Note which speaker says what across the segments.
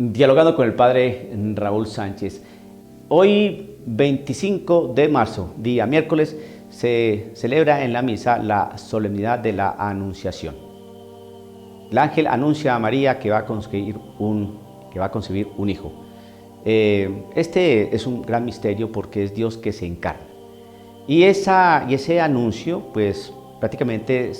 Speaker 1: Dialogando con el padre Raúl Sánchez. Hoy, 25 de marzo, día miércoles, se celebra en la misa la solemnidad de la Anunciación. El ángel anuncia a María que va a concebir un hijo. Este es un gran misterio porque es Dios que se encarna. Y ese anuncio, pues prácticamente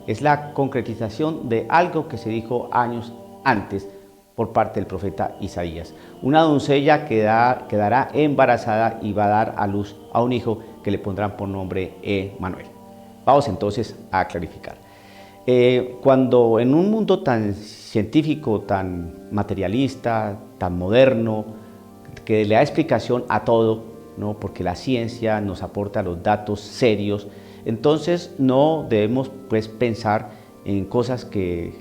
Speaker 1: es la concretización de algo que se dijo años antes por parte del profeta Isaías. Una doncella quedará embarazada y va a dar a luz a un hijo que le pondrán por nombre Emmanuel. Vamos entonces a clarificar. Cuando en un mundo tan científico, tan materialista, tan moderno, que le da explicación a todo, ¿no? Porque la ciencia nos aporta los datos serios, entonces no debemos pues, pensar en cosas que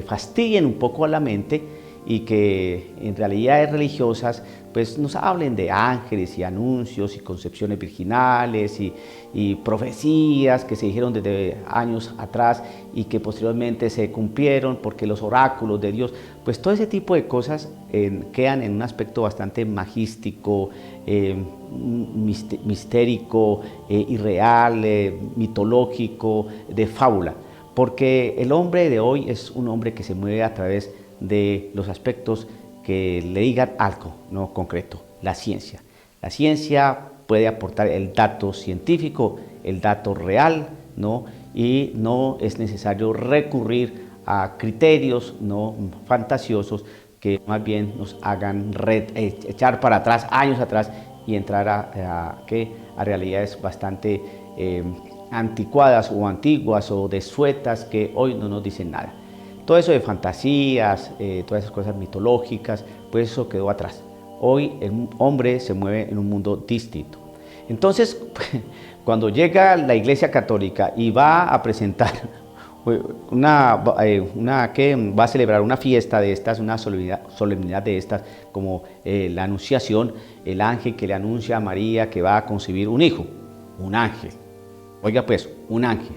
Speaker 1: fastidien un poco a la mente y que en realidades religiosas pues nos hablen de ángeles y anuncios y concepciones virginales y profecías que se dijeron desde años atrás y que posteriormente se cumplieron porque los oráculos de Dios, pues todo ese tipo de cosas quedan en un aspecto bastante magístico, mistérico, irreal, mitológico, de fábula, porque el hombre de hoy es un hombre que se mueve a través de los aspectos que le digan algo, ¿no? Concreto, la ciencia. La ciencia puede aportar el dato científico, el dato real, ¿no? Y no es necesario recurrir a criterios, ¿no? fantasiosos que más bien nos hagan echar para atrás, años atrás, y entrar a realidades bastante anticuadas o antiguas o desuetas que hoy no nos dicen nada. Todo eso de fantasías, todas esas cosas mitológicas, pues eso quedó atrás. Hoy el hombre se mueve en un mundo distinto. Entonces, cuando llega la Iglesia Católica y va a presentar que va a celebrar una fiesta de estas, una solemnidad de estas, como la Anunciación, el ángel que le anuncia a María que va a concebir un hijo, un ángel. Oiga pues, un ángel.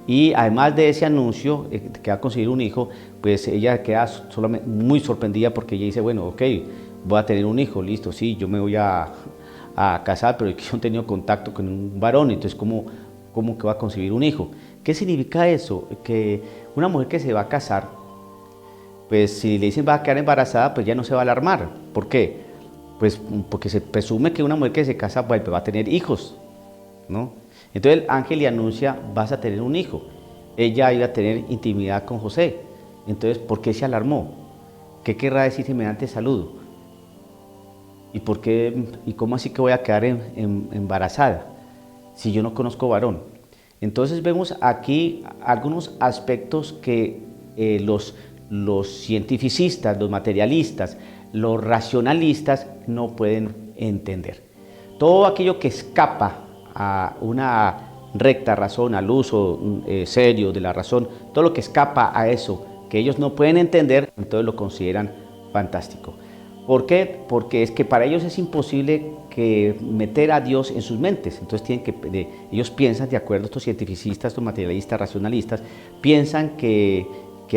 Speaker 1: Y además de ese anuncio que va a conseguir un hijo, pues ella queda solamente muy sorprendida porque ella dice, bueno, ok, voy a tener un hijo, listo, sí, yo me voy a casar, pero yo no he tenido contacto con un varón, entonces ¿cómo que va a concebir un hijo? ¿Qué significa eso? Que una mujer que se va a casar, pues si le dicen va a quedar embarazada, pues ya no se va a alarmar. ¿Por qué? Pues porque se presume que una mujer que se casa pues, va a tener hijos, ¿no? Entonces el ángel le anuncia, vas a tener un hijo. Ella iba a tener intimidad con José. Entonces, ¿por qué se alarmó? ¿Qué querrá decir semejante saludo? ¿Y cómo así que voy a quedar embarazada si yo no conozco varón? Entonces vemos aquí algunos aspectos que los cientificistas, los materialistas, los racionalistas no pueden entender. Todo aquello que escapa a una recta razón, al uso serio de la razón, todo lo que escapa a eso que ellos no pueden entender, entonces lo consideran fantástico. ¿Por qué? Porque es que para ellos es imposible que meter a Dios en sus mentes. Entonces ellos piensan, de acuerdo a estos cientificistas, estos materialistas, racionalistas, piensan que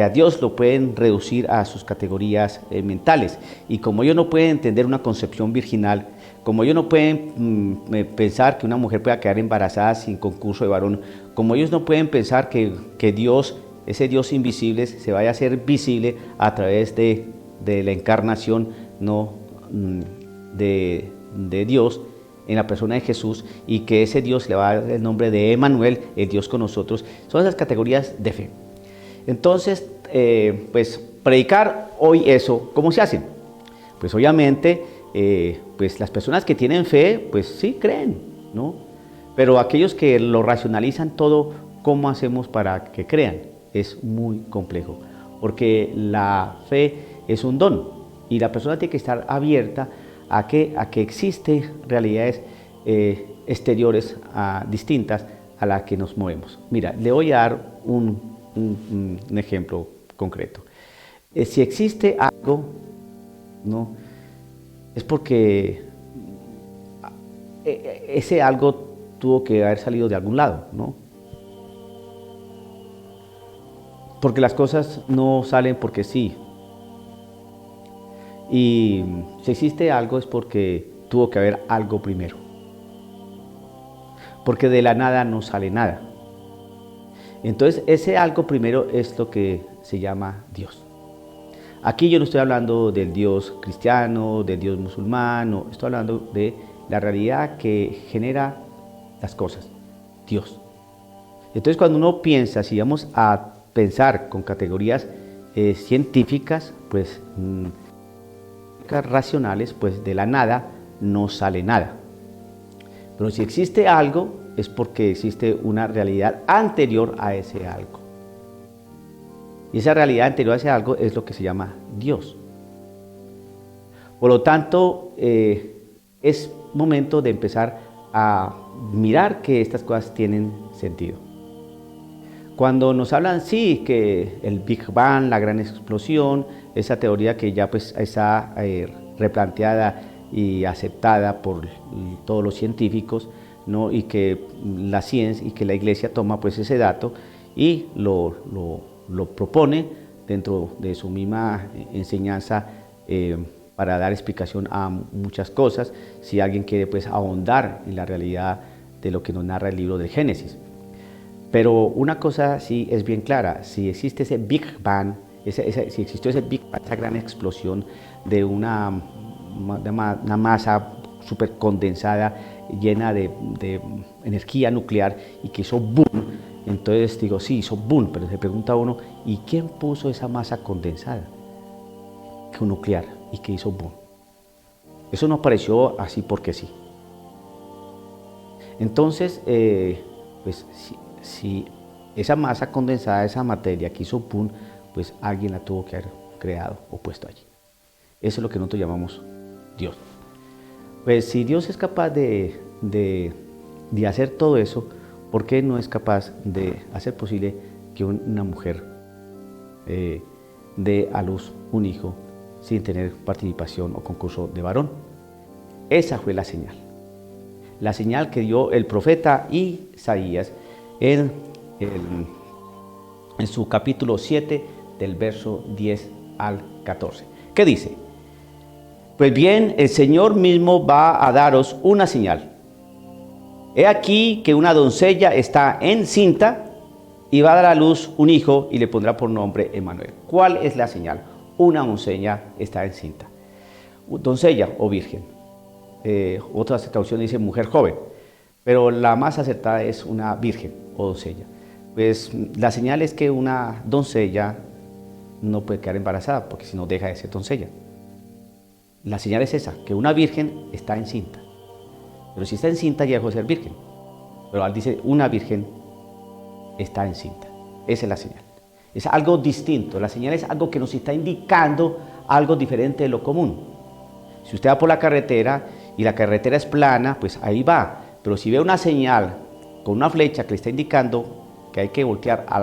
Speaker 1: a Dios lo pueden reducir a sus categorías mentales. Y como ellos no pueden entender una concepción virginal, como ellos no pueden pensar que una mujer pueda quedar embarazada sin concurso de varón, como ellos no pueden pensar que Dios, ese Dios invisible, se vaya a hacer visible a través de la encarnación, ¿no? de Dios en la persona de Jesús, y que ese Dios le va a dar el nombre de Emmanuel, el Dios con nosotros. Son esas categorías de fe. Entonces, pues predicar hoy eso, ¿cómo se hace? Pues obviamente, pues las personas que tienen fe, pues sí creen, ¿no? Pero aquellos que lo racionalizan todo, ¿cómo hacemos para que crean? Es muy complejo, porque la fe es un don y la persona tiene que estar abierta a que existen realidades exteriores distintas a las que nos movemos. Mira, le voy a dar un ejemplo concreto. Si existe algo, ¿no? Es porque ese algo tuvo que haber salido de algún lado, ¿no? Porque las cosas no salen porque sí. Y si existe algo es porque tuvo que haber algo primero. Porque de la nada no sale nada. Entonces ese algo primero es lo que se llama Dios. Aquí yo no estoy hablando del Dios cristiano, del Dios musulmán, no, estoy hablando de la realidad que genera las cosas, Dios. Entonces cuando uno piensa, si vamos a pensar con categorías científicas, pues racionales, pues de la nada no sale nada. Pero si existe algo, es porque existe una realidad anterior a ese algo. Y esa realidad anterior a ese algo es lo que se llama Dios. Por lo tanto, es momento de empezar a mirar que estas cosas tienen sentido. Cuando nos hablan, sí, que el Big Bang, la gran explosión, esa teoría que ya pues está replanteada y aceptada por todos los científicos, ¿no? Y que la ciencia y que la iglesia toma pues ese dato y lo propone dentro de su misma enseñanza para dar explicación a muchas cosas, si alguien quiere pues ahondar en la realidad de lo que nos narra el libro del Génesis. Pero una cosa sí es bien clara, si existe ese Big Bang, si existió ese Big Bang, esa gran explosión de una masa súper condensada, llena de energía nuclear y que hizo boom, entonces digo, sí, hizo boom, pero se pregunta uno, ¿y quién puso esa masa condensada nuclear y que hizo boom? Eso no apareció así porque sí. Entonces, pues si esa masa condensada, esa materia que hizo boom, pues alguien la tuvo que haber creado o puesto allí. Eso es lo que nosotros llamamos Dios. Pues si Dios es capaz de hacer todo eso, ¿por qué no es capaz de hacer posible que una mujer dé a luz un hijo sin tener participación o concurso de varón? Esa fue la señal que dio el profeta Isaías en su capítulo 7 del verso 10 al 14. ¿Qué dice? Pues bien, el Señor mismo va a daros una señal. He aquí que una doncella está encinta y va a dar a luz un hijo y le pondrá por nombre Emmanuel. ¿Cuál es la señal? Una doncella está encinta. Doncella o virgen. Otras traducciones dicen mujer joven, pero la más acertada es una virgen o doncella. Pues la señal es que una doncella no puede quedar embarazada, porque si no deja de ser doncella. La señal es esa, que una virgen está encinta. Pero si está encinta ya dejó de ser virgen. Pero él dice, una virgen está encinta. Esa es la señal. Es algo distinto. La señal es algo que nos está indicando algo diferente de lo común. Si usted va por la carretera y la carretera es plana, pues ahí va. Pero si ve una señal con una flecha que le está indicando que hay que voltear a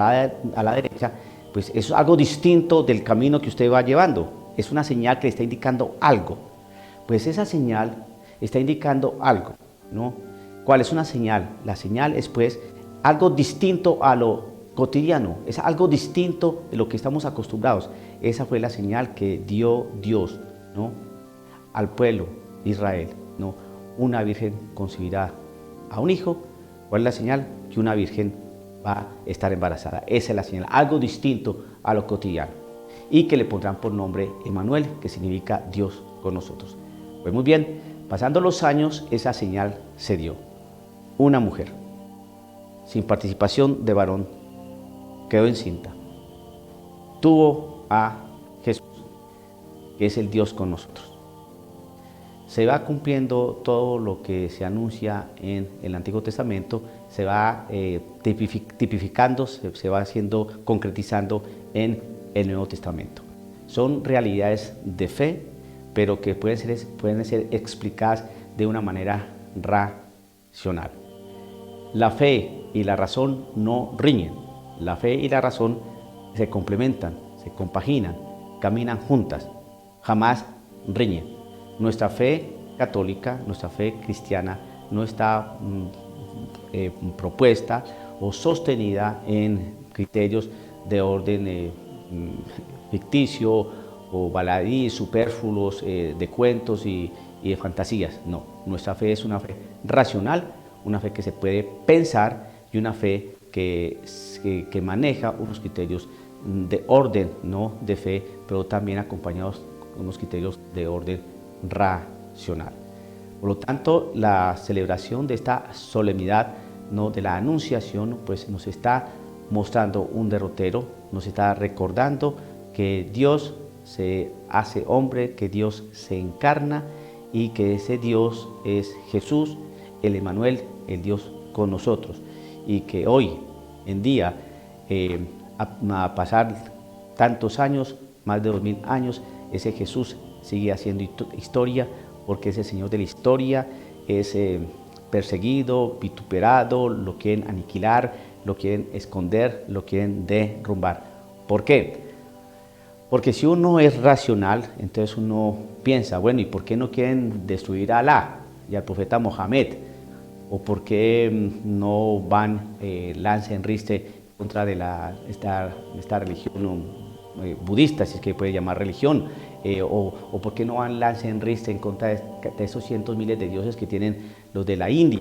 Speaker 1: la derecha, pues eso es algo distinto del camino que usted va llevando. Es una señal que le está indicando algo. Pues esa señal está indicando algo, ¿no? ¿Cuál es una señal? La señal es pues algo distinto a lo cotidiano, es algo distinto de lo que estamos acostumbrados. Esa fue la señal que dio Dios, ¿no?, al pueblo de Israel, ¿no? Una virgen concebirá a un hijo. ¿Cuál es la señal? Que una virgen va a estar embarazada. Esa es la señal, algo distinto a lo cotidiano. Y que le pondrán por nombre Emmanuel, que significa Dios con nosotros. Pues muy bien, pasando los años, esa señal se dio. Una mujer, sin participación de varón, quedó encinta. Tuvo a Jesús, que es el Dios con nosotros. Se va cumpliendo todo lo que se anuncia en el Antiguo Testamento, se va tipificando, se va concretizando en el Nuevo Testamento. Son realidades de fe, pero que pueden ser explicadas de una manera racional. La fe y la razón no riñen. La fe y la razón se complementan, se compaginan, caminan juntas, jamás riñen. Nuestra fe católica, nuestra fe cristiana no está propuesta o sostenida en criterios de orden ficticio o baladí, superfluos de cuentos y de fantasías. No, nuestra fe es una fe racional, una fe que se puede pensar y una fe que maneja unos criterios de orden, no de fe, pero también acompañados con unos criterios de orden racional. Por lo tanto, la celebración de esta solemnidad, ¿no?, de la Anunciación, pues nos está mostrando un derrotero, nos está recordando que Dios se hace hombre, que Dios se encarna y que ese Dios es Jesús, el Emmanuel, el Dios con nosotros, y que hoy en día, a pasar tantos años, más de 2000 años, ese Jesús sigue haciendo historia, porque ese Señor de la historia es perseguido, vituperado, lo quieren aniquilar, lo quieren esconder, lo quieren derrumbar. ¿Por qué? Porque si uno es racional, entonces uno piensa, bueno, ¿y por qué no quieren destruir a Alá y al profeta Mohammed? ¿O por qué no van lanza en riste contra de esta religión budista, si es que puede llamar religión? O por qué no van lanza en riste en contra de esos cientos miles de dioses que tienen los de la India?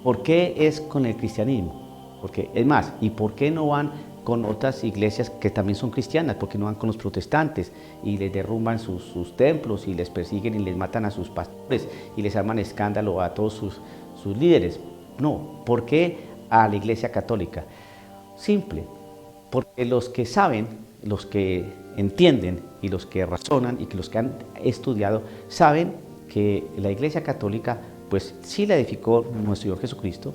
Speaker 1: ¿Por qué es con el cristianismo? Porque, es más, ¿y por qué no van con otras iglesias que también son cristianas? ¿Por qué no van con los protestantes y les derrumban sus templos y les persiguen y les matan a sus pastores y les arman escándalo a todos sus líderes? No, ¿por qué a la iglesia católica? Simple, porque los que saben, los que entienden y los que razonan y que los que han estudiado saben que la iglesia católica, pues sí la edificó nuestro Señor Jesucristo,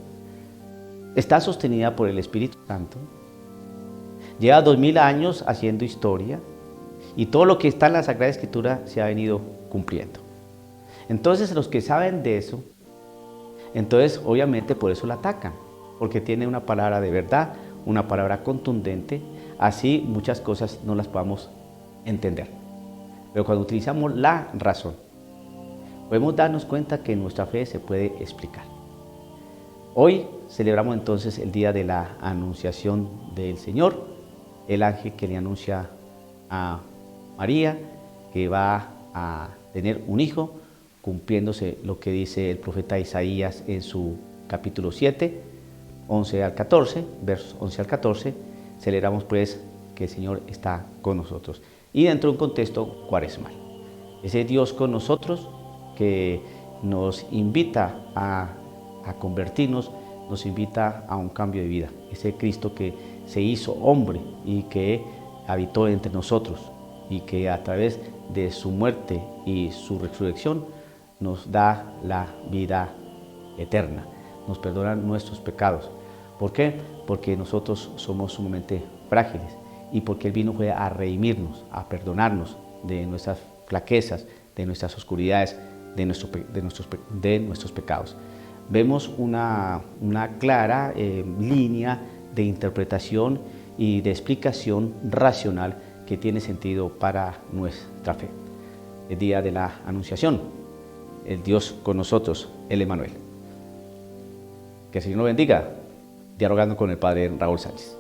Speaker 1: está sostenida por el Espíritu Santo, lleva 2000 años haciendo historia y todo lo que está en la Sagrada Escritura se ha venido cumpliendo. Entonces los que saben de eso, entonces obviamente por eso la atacan, porque tiene una palabra de verdad, una palabra contundente, así muchas cosas no las podamos entender. Pero cuando utilizamos la razón, podemos darnos cuenta que nuestra fe se puede explicar. Hoy celebramos entonces el día de la Anunciación del Señor, el ángel que le anuncia a María que va a tener un hijo, cumpliéndose lo que dice el profeta Isaías en su capítulo 7, 11 al 14, versos 11 al 14, celebramos pues que el Señor está con nosotros. Y dentro de un contexto cuaresmal. Ese Dios con nosotros que nos invita a convertirnos, nos invita a un cambio de vida. Ese Cristo que se hizo hombre y que habitó entre nosotros y que a través de su muerte y su resurrección nos da la vida eterna, nos perdona nuestros pecados. ¿Por qué? Porque nosotros somos sumamente frágiles y porque Él vino fue a redimirnos, a perdonarnos de nuestras flaquezas, de nuestras oscuridades, de nuestros pecados. Vemos una clara línea de interpretación y de explicación racional que tiene sentido para nuestra fe. El día de la Anunciación, el Dios con nosotros, el Emmanuel. Que el Señor lo bendiga, dialogando con el Padre Raúl Sánchez.